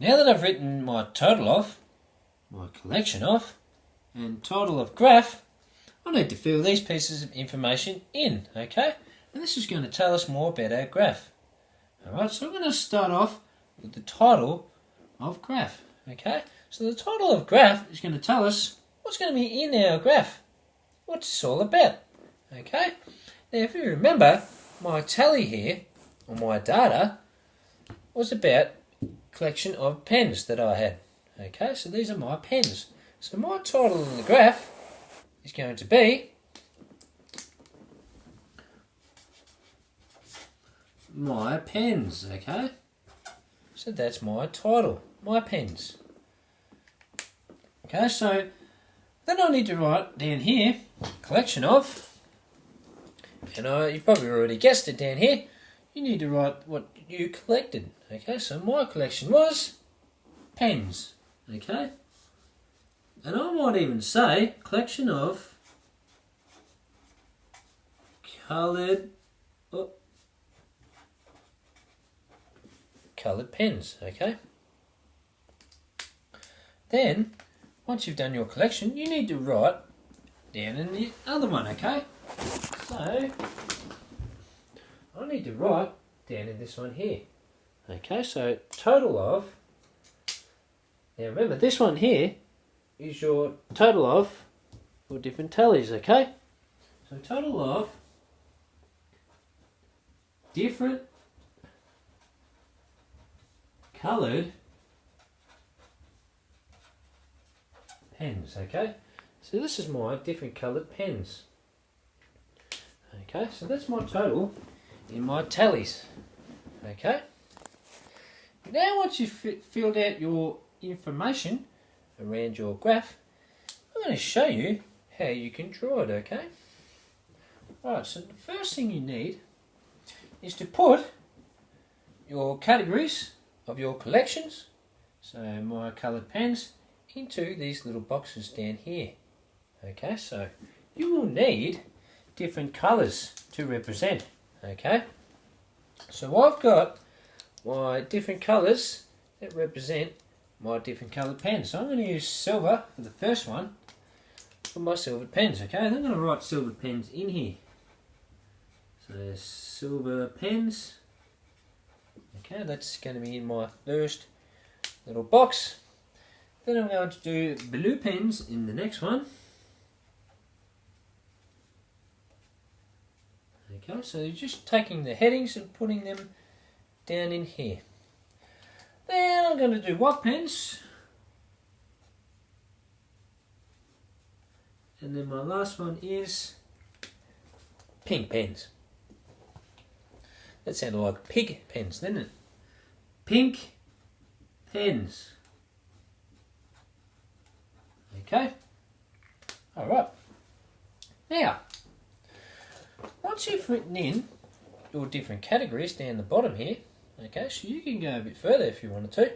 Now that I've written my total off, my collection off, and total of graph, I need to fill these pieces of information in, okay? And this is going to tell us more about our graph. Alright, so I'm going to start off with the title of graph, okay? So the title of graph is going to tell us what's going to be in our graph, what it's all about, okay? Now if you remember, my tally here, or my data, was about collection of pens that I had, okay? So these are my pens. So my title in the graph is going to be my pens, okay? So that's my title, my pens. Okay, so then I need to write down here, collection of, and you've probably already guessed it down here, you need to write what you collected, okay? So my collection was pens, okay? And I might even say collection of coloured pens, okay? Then, once you've done your collection, you need to write down in the other one, okay? So, I need to write down in this one here. Okay, so total of, now remember this one here is your total of your different tallies, okay? So total of different coloured pens, okay? So this is my different coloured pens. Okay, so that's my total in my tallies, okay? Now once you've filled out your information around your graph, I'm going to show you how you can draw it, okay? Alright, so the first thing you need is to put your categories of your collections, so my coloured pens, into these little boxes down here. Okay, so you will need different colours to represent, okay? So I've got my different colours that represent my different coloured pens. So I'm going to use silver for the first one for my silvered pens, okay? And I'm going to write silvered pens in here. So there's silver pens. Okay, that's going to be in my first little box. Then I'm going to do blue pens in the next one. Okay, so you're just taking the headings and putting them down in here. Then I'm going to do white pens. And then my last one is pink pens. That sounded like pig pens, didn't it? Pink pens. Okay. Alright. Now, once you've written in your different categories down the bottom here, okay, so you can go a bit further if you wanted to.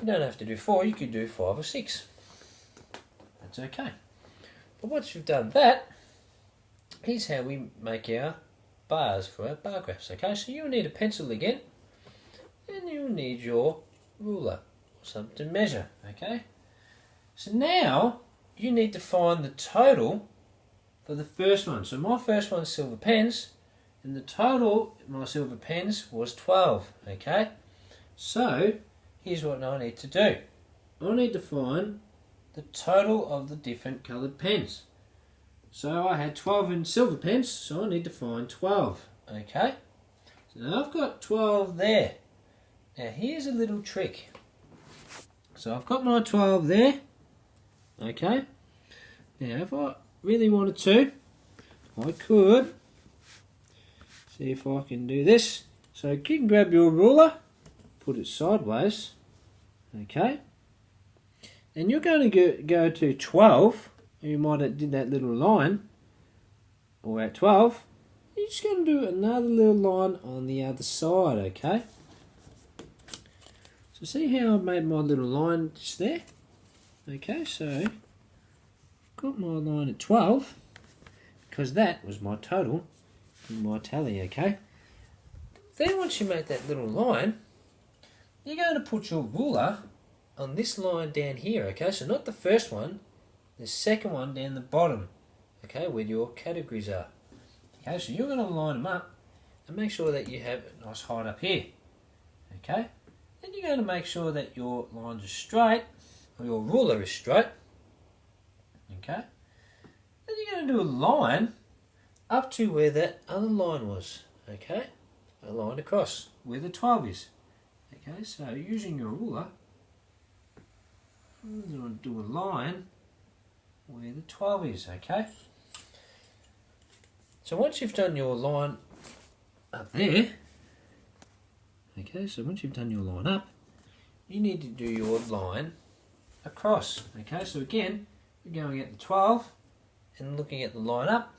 You don't have to do 4, you could do 5 or 6. That's okay. But once you've done that, here's how we make our bars for our bar graphs, okay? So you'll need a pencil again, and you'll need your ruler, or something to measure, okay? So now, you need to find the total for the first one. So my first one's silver pens, and the total of my silver pens was 12, okay? So, here's what I need to do. I need to find the total of the different coloured pens. So I had 12 in silver pens, so I need to find 12, okay? So now I've got 12 there. Now here's a little trick. So I've got my 12 there, okay? Now if I really wanted to, I could see if I can do this. So you can grab your ruler, put it sideways, okay? And you're going to go to 12. You might have did that little line, or at 12, you're just going to do another little line on the other side, okay? So see how I've made my little line just there? Okay, so got my line at 12, because that was my total in my tally, okay? Then once you make that little line, you're going to put your ruler on this line down here, okay? So not the first one, the second one down the bottom, okay, where your categories are. Okay, so you're going to line them up and make sure that you have a nice height up here, okay? Then you're going to make sure that your lines are straight, or your ruler is straight, okay? Then you're going to do a line up to where that other line was, okay? A line across where the 12 is. Okay, so using your ruler, I'm going to do a line where the 12 is, okay? So once you've done your line up there, okay, so once you've done your line up, you need to do your line across, okay? So again, we're going at the 12 and looking at the line up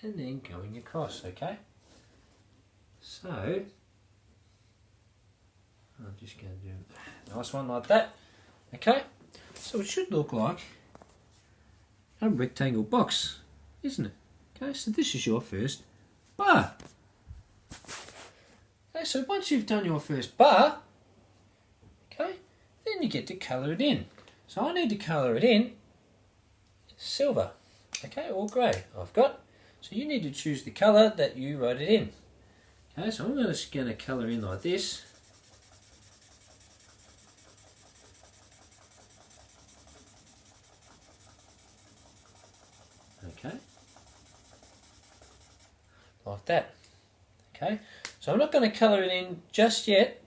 and then going across, okay? So, I'm just going to do a nice one like that, okay? So it should look like a rectangle box, isn't it? Okay, so this is your first bar. Okay, so once you've done your first bar, okay, then you get to colour it in. So I need to colour it in silver, okay, or grey I've got. So you need to choose the colour that you wrote it in. Okay, so I'm just going to colour in like this. Okay, like that. Okay, so I'm not going to colour it in just yet,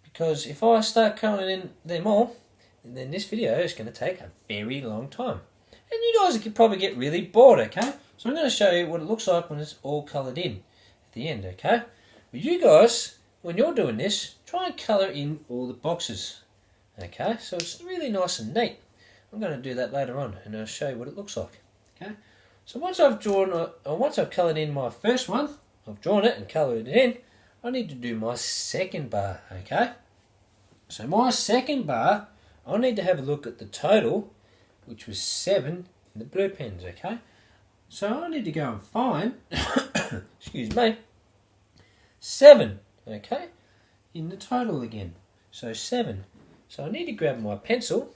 because if I start colouring in them all, then this video is going to take a very long time. And you guys could probably get really bored, okay? So I'm going to show you what it looks like when it's all coloured in at the end, okay? But you guys, when you're doing this, try and colour in all the boxes, okay? So it's really nice and neat. I'm going to do that later on, and I'll show you what it looks like, okay? So once I've coloured in my first one, I've drawn it and coloured it in, I need to do my second bar, okay? So my second bar, I need to have a look at the total, which was 7 in the blue pens, okay? So I need to go and find, excuse me, 7, okay, in the total again. So 7. So I need to grab my pencil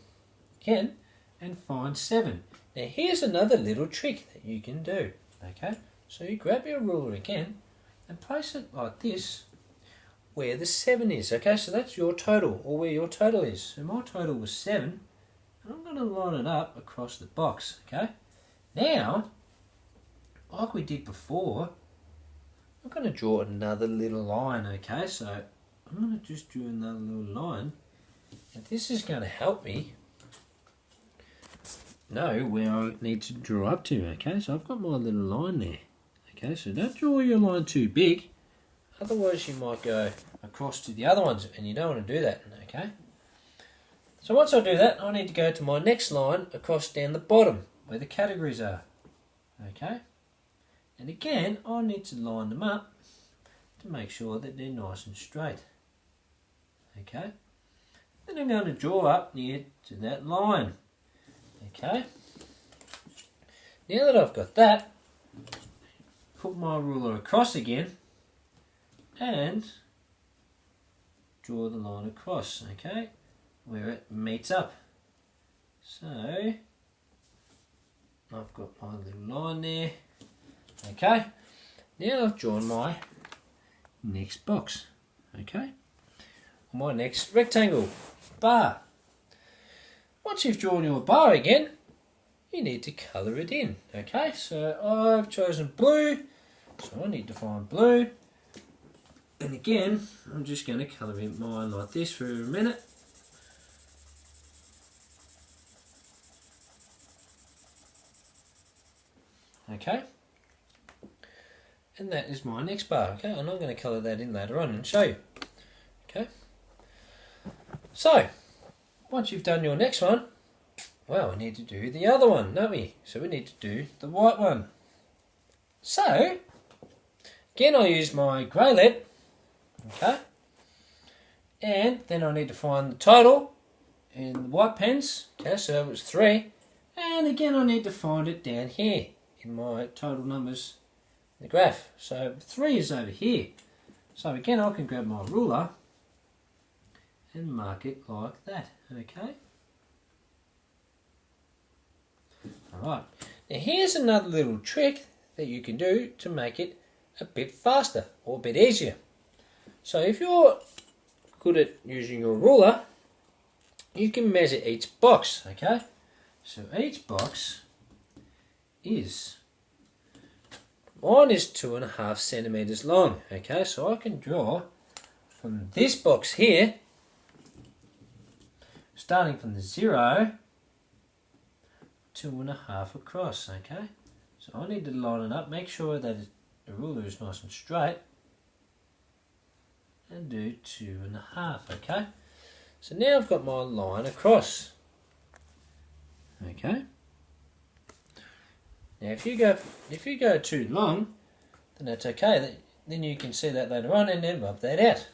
again and find 7. Now here's another little trick that you can do, okay? So you grab your ruler again and place it like this where the 7 is, okay? So that's your total, or where your total is. So my total was 7, and I'm going to line it up across the box, okay? Now, like we did before, I'm going to draw another little line, okay? So I'm going to just draw another little line, and this is going to help me know where I need to draw up to, okay? So I've got my little line there, okay? So don't draw your line too big, otherwise you might go across to the other ones, and you don't want to do that, okay? So once I do that, I need to go to my next line across down the bottom, where the categories are, okay? And again, I need to line them up to make sure that they're nice and straight, okay? Then I'm going to draw up near to that line, okay? Now that I've got that, put my ruler across again and draw the line across, okay, where it meets up. So I've got my little line there, okay. Now I've drawn my next box, okay, my next rectangle bar. Once you've drawn your bar again, you need to colour it in, okay. So I've chosen blue, so I need to find blue, and again I'm just going to colour in mine like this for a minute. Okay, and that is my next bar, okay, and I'm going to colour that in later on and show you, okay. So, once you've done your next one, well, we need to do the other one, don't we? So we need to do the white one. So, again I use my grey lead, okay, and then I need to find the total in the white pens, okay, so it was 3, and again I need to find it down here in my total numbers in the graph. So 3 is over here. So again I can grab my ruler and mark it like that, okay? Alright, now here's another little trick that you can do to make it a bit faster or a bit easier. So if you're good at using your ruler, you can measure each box, okay? So each box is, mine is 2.5 centimeters long, okay? So I can draw from this box here, starting from the 0, 2.5 across, okay? So I need to line it up, make sure that the ruler is nice and straight, and do 2.5, okay? So now I've got my line across, okay? Now if you go too long, then that's okay. Then you can see that later on and then rub that out.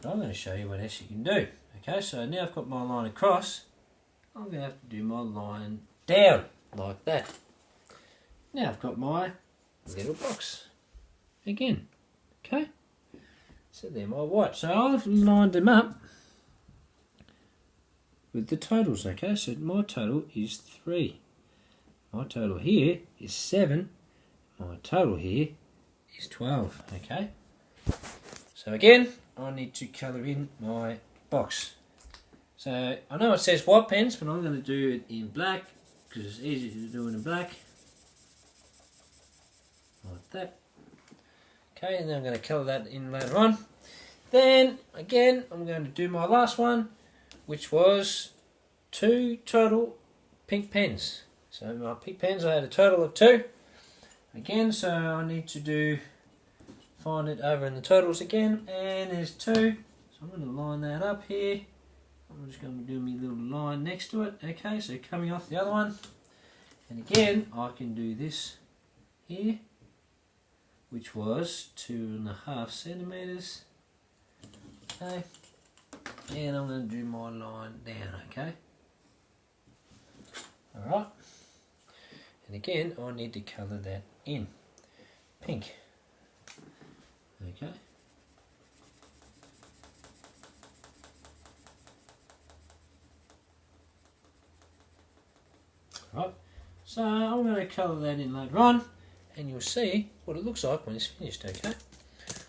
But I'm going to show you what else you can do. Okay, so now I've got my line across, I'm going to have to do my line down like that. Now I've got my little box again. Okay, so they're my wipes. So I've lined them up with the totals. Okay, so my total is 3. My total here is 7. My total here is 12. Okay, so again I need to colour in my box. So I know it says white pens, but I'm going to do it in black because it's easier to do it in black. Like that. Okay, and then I'm going to colour that in later on. Then again I'm going to do my last one, which was 2 total pink pens. So my pink pens, I had a total of 2. Again, so I need to find it over in the totals again, and there's 2. So I'm going to line that up here. I'm just going to do my little line next to it. Okay, so coming off the other one. And again, I can do this here, which was 2.5 centimeters. Okay, and I'm going to do my line down. Okay, alright, and again I need to colour that in pink. Okay, right, so I'm going to colour that in later on, and you'll see what it looks like when it's finished. Okay,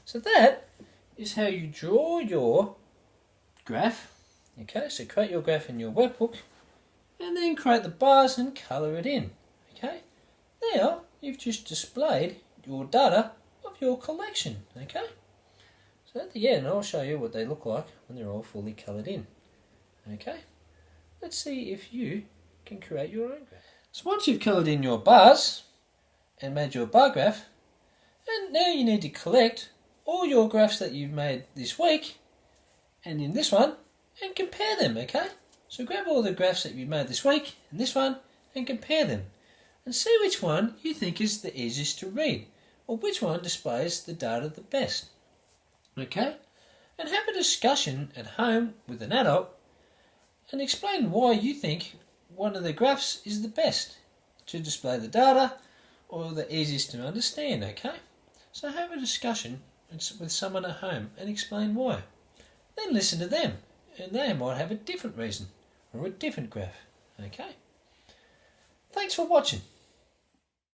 so that is how you draw your graph. Okay, so create your graph in your workbook, and then create the bars and colour it in. Okay, now you've just displayed your data of your collection. Okay, so at the end I'll show you what they look like when they're all fully coloured in. Okay, let's see if you can create your own graph. So once you've coloured in your bars and made your bar graph, and now you need to collect all your graphs that you've made this week and in this one and compare them. Okay, so grab all the graphs that you've made this week and this one and compare them and see which one you think is the easiest to read or which one displays the data the best. Okay, and have a discussion at home with an adult and explain why you think one of the graphs is the best to display the data or the easiest to understand. Okay, so have a discussion with someone at home and explain why. Then listen to them, and they might have a different reason or a different graph. Okay, thanks for watching.